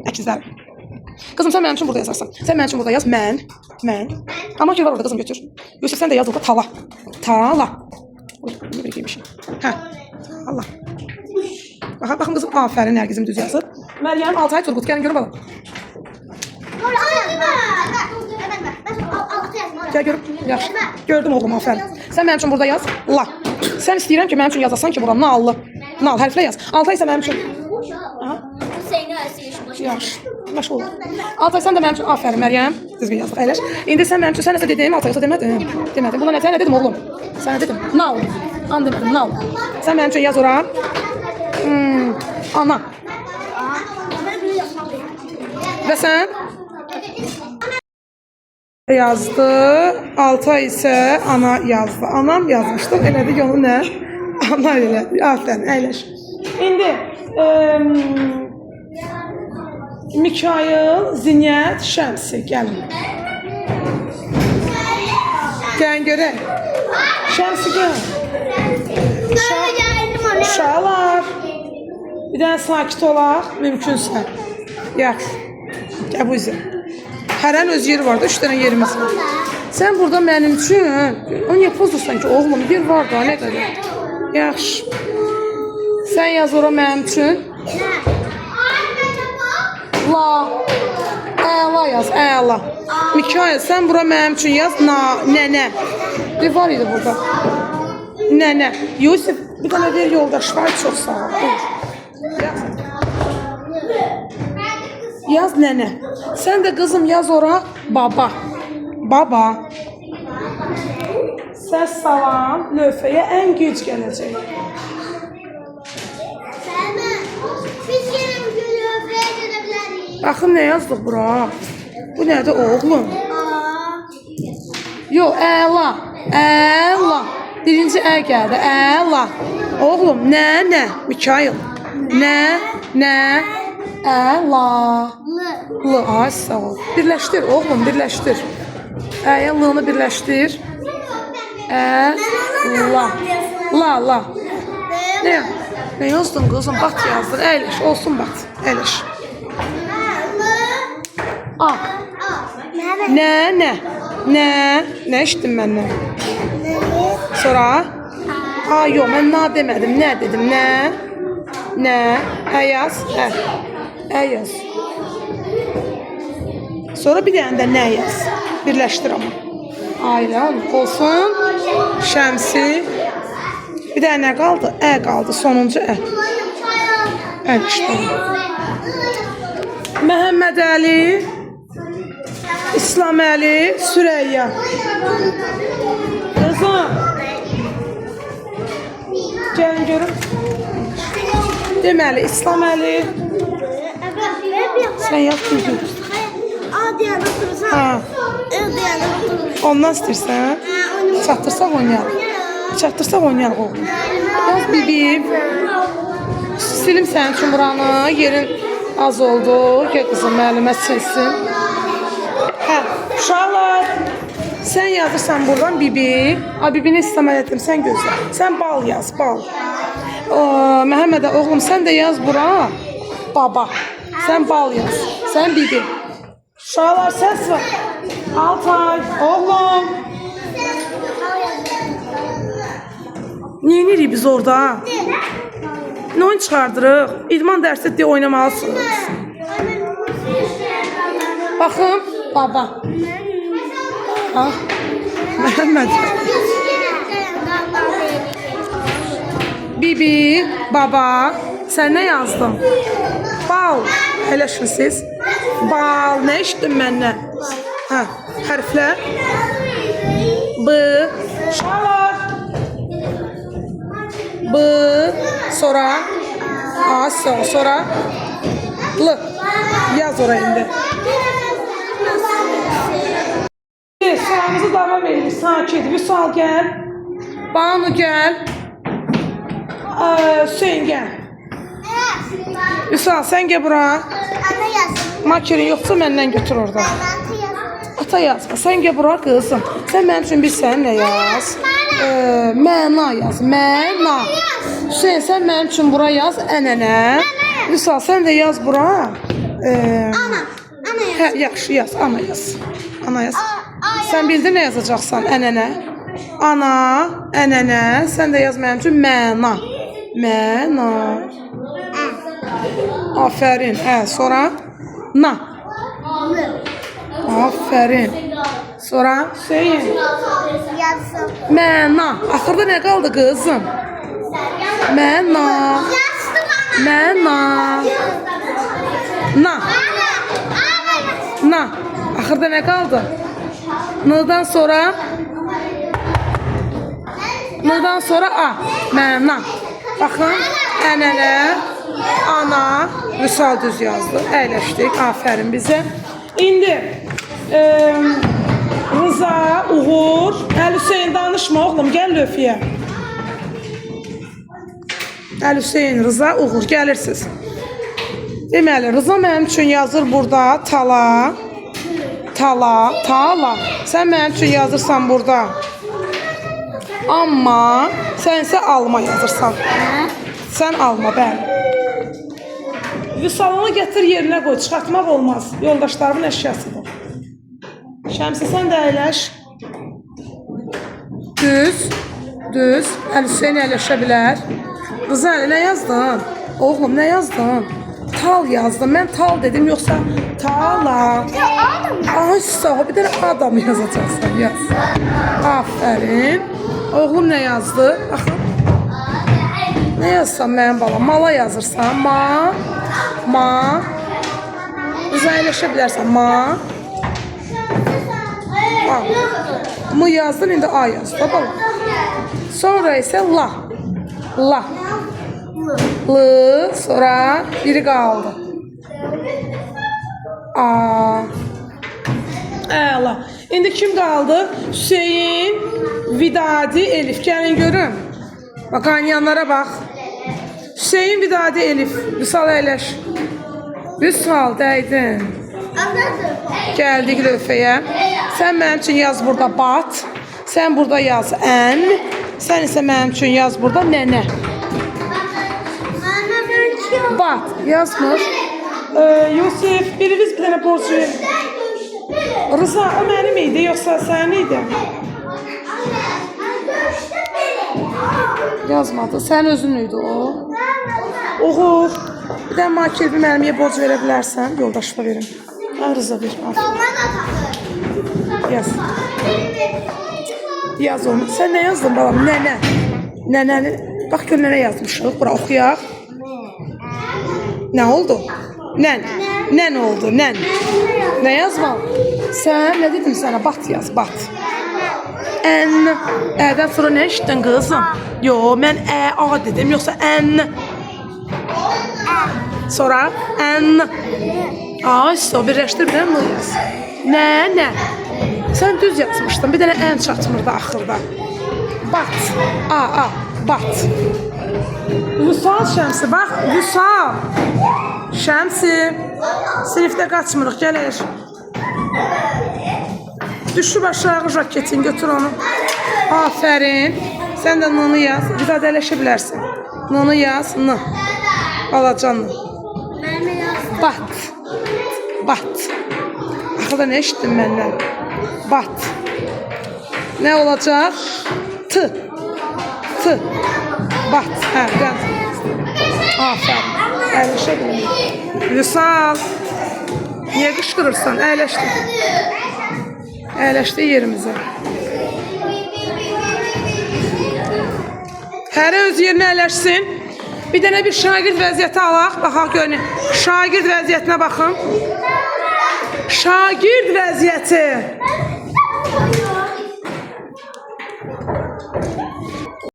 əkizlər. Kızım sen benim için burada yazarsan. Sen benim için burada yaz. Mən. Ama ki var orada kızım götür. Yusuf sen de yaz orada tala. Tala. Uy, ne bir giymişim. Hə. Allah. Bakın kızım aferin Nərgizim düz yazır. Meryem Altay Turgut gelin görün bakalım. Gel görüm. Yaxşı. Gördüm oğlum aferin. Sen benim için burada yaz. La. Sen istəyirəm ki benim için yazasan ki buranın nallı. Nal hərflə yaz. Altay ise benim için. Aha. Yaxşı. Başa olur. Altay sen de benim için aferin Meryem. Düzgün yazdıq əyləş. İndi sen benim için sen nəsə dedin Altay yoxsa demədin? Demədim. Buna nə dedim oğlum? Sana dedim. Nal. An demədim. Nal. Sen benim için yaz ora. Ana. Ve sen? Yazdı. Altay ise ana yazdı. Anam yazmıştı. Elədi ki onu ne? Ana elədi. Aferin əyləş. İndi Mikail, Zinet, Şəmsi gəlin. Gəlin görək. Şəmsi gəl. Uşaqlar. Bir dənə sakit olaq, mümkünsə. Yaxşı. Gəl bu izə. Hərən öz yeri var da, 3 dənə yerimiz var. Sən burada mənim üçün, o niyə pozursan ki, oğlum, yer var da, nə qədər? Yaxşı. Sən yaz ora mənim üçün. La. Əla yaz, əla. Mikail, sən bura mənim üçün yaz. Nənə. Bir var idi burada. Nənə. Yusuf, bir dənə ver yoldaş var, çox sağ ol. Yaz nənə. Sən də qızım yaz ora baba. Baba. Səs salam, lövhəyə ən güc gələcək. Baxın nə yazdıq bura? Bu nədir oğlum? Yo, əla. Əla. Birinci ə gəldi. Əla. Oğlum, nə? Mikail. Nə? Əla. L. Ay, sağ ol. Birləşdir oğlum, birləşdir. Əyə L-nı birləşdir. La. La. Ne yazdın kızım? Bat yazdın. Əyləş, olsun bat. Əyləş. A. Nə eşitdim məndən? Sonra? A, yox, mən na demədim. Nə dedim? Nə? Ə yaz. Ə yaz. Sonra bir dənə də nə yaz. Birləşdir ama. Ailə olsun. Şəmsi. Bir dənə nə qaldı? Ə qaldı. Sonuncu ə. Əlişdir. Məhəmməd Əli. İslam Əli. Süreyya. Qızım. Gəlin görün. Deməli, İslam Əli. Sən yaz düzgün. Ondan istəyirsən? Çatdırsaq oynayalım oğlum. Yaz bibim. Silim sənin üçün buranı. Yerin az oldu. Gəl qızım müəllimə silsin. Hə, uşaqlar. Sən yazırsan buradan bibi. Bibini istəməl etdim. Sən gözlə. Sən bal yaz, bal. Məhəmmədə oğlum sən də yaz bura. Baba. Sən bal yaz. Sən bibi. Uşaqlar səs var. Altay, oğlum. Neyinirik biz orada? Ne oyun çıxardırıq? İdman dərsi deyə oynamalısınız. Baxın, baba. Məhəmməd. Bibi, baba. Sən nə yazdın? Bal. Eləşin siz. Bal. Nə işitdin məndən? Hərflər. B. Şalar. B. Sonra. A. Sonra. L. Yaz oraya indi. Sualımızı davam edelim. Sakit. Vüsal gel. Banu gel. Hüseyin gel. Vüsal sen gel bura. Makirin yoksa məndən götür orada. Ata yazma. Sen gel bura kızım. Sen benim için bir sen ne yaz? Məna yaz. Məna. Hüseyin sen benim için bura yaz. Ənənə. Vüsal sen de yaz bura. Hə, yaxşı yaz, ana yaz. Ana yaz. Sən bildin nə yazacaqsan? Ənənə. Ana, ənənə. Sən də yaz mənim üçün məna. Məna. Afərin. Sonra na. Afərin. Sonra Hüseyin. Məna. Axırda nə qaldı qızım? Məna. Məna. Na. Na. Axırda nə qaldı? N'dan sonra a. Məna. Baxın. Ənənə. Ana. Vüsal düz yazdı. Əyləşdik. Afərin bizə. İndi Rıza, Uğur. Hüseyin danışma oğlum. Gəl lövfiyə. Hüseyin, Rıza, Uğur. Gəlirsiniz. Deməli, Rıza mənim üçün yazır burada tala. Tala. Sən mənim üçün yazırsan burada. Amma sən isə alma yazırsan. Sən alma, bəli. Vüsalını gətir yerinə qoy, çıxartmaq olmaz. Yoldaşlarımın əşyasıdır. Şəmsi, sən də əyləş. Düz. Hüseyin əyləşə bilər. Rıza, nə yazdın? Oğlum, nə yazdın? Tal yazdım. Mən tal dedim, yoxsa tala. Ay, sağ ol. Bir dənə adam yazacaqsan, yaz. Afərin. Oğlum nə yazdı? Baxın. Nə yazsan mənim balam? Mala yazırsan. Ma. Rıza, əyləşə bilərsən. Ma. Mı yazdın, indi A yazdı. Balam. Sonra isə la. L, sonra biri qaldı. A. Əla. İndi kim qaldı? Hüseyin, Vidadi, Elif. Gəlin görün. Bax, qaynayanlara bax. Hüseyin, Vidadi, Elif. Vüsal əyləş. Vüsal, dəydin. Gəldik lövfəyə. Sən mənim üçün yaz burada bat. Sən burada yaz ən. Sən isə mənim üçün yaz burada nənə. Bat yazmır. Yusuf, biriniz bir dənə borc verin. Rıza, o mənim idi, yoxsa sənin idi? Yazmadı. Sən özün idi o. Uğur, bir dənə makirbi mənimə borc verə bilərsən. Yoldaşıma verin. Rıza ver. Yaz. Yaz onu. Sən nə yazdın balam? Nənə. Nənəni. Bax gör nənə yazmışıq. Bura oxuyaq. Nə oldu? Nən oldu. Nən. Nə yazmalı? Sən nə dedim sənə? Bat yaz. Bat. Ən. Ədən sonra nə eşitdin qızım? Yo, mən A dedim. Yoxsa ən. Sonra ən. Ay, o birləşdir, bir dənə yaz. Nə? Sən düz yazmışdın, bir dənə ən çatmırdı axırda. Bat. A. Bat. Vüsal Şəmsi, bax, Vüsal. Şəmsi. Sinifdə qaçmırıq, gəlir. Düşüb aşağı jaketin, götür onu. Afərin. Sən də N-ını yaz, bir daha dələşə bilərsən. N-ını yaz, N. Alacanlı. Bat. Axırda nə eşitdin məndən? Bat. Nə olacaq? T. Bat. Hə, gəl. Afərin. Əyləşə bilmir. Vüsal. Niyə qışqırırsan? Əyləşdi yerimizə. Hərə öz yerinə əyləşsin. Bir dənə bir şagird vəziyyəti alaq. Baxaq görün. Şagird vəziyyətinə baxın. Şagird vəziyyəti.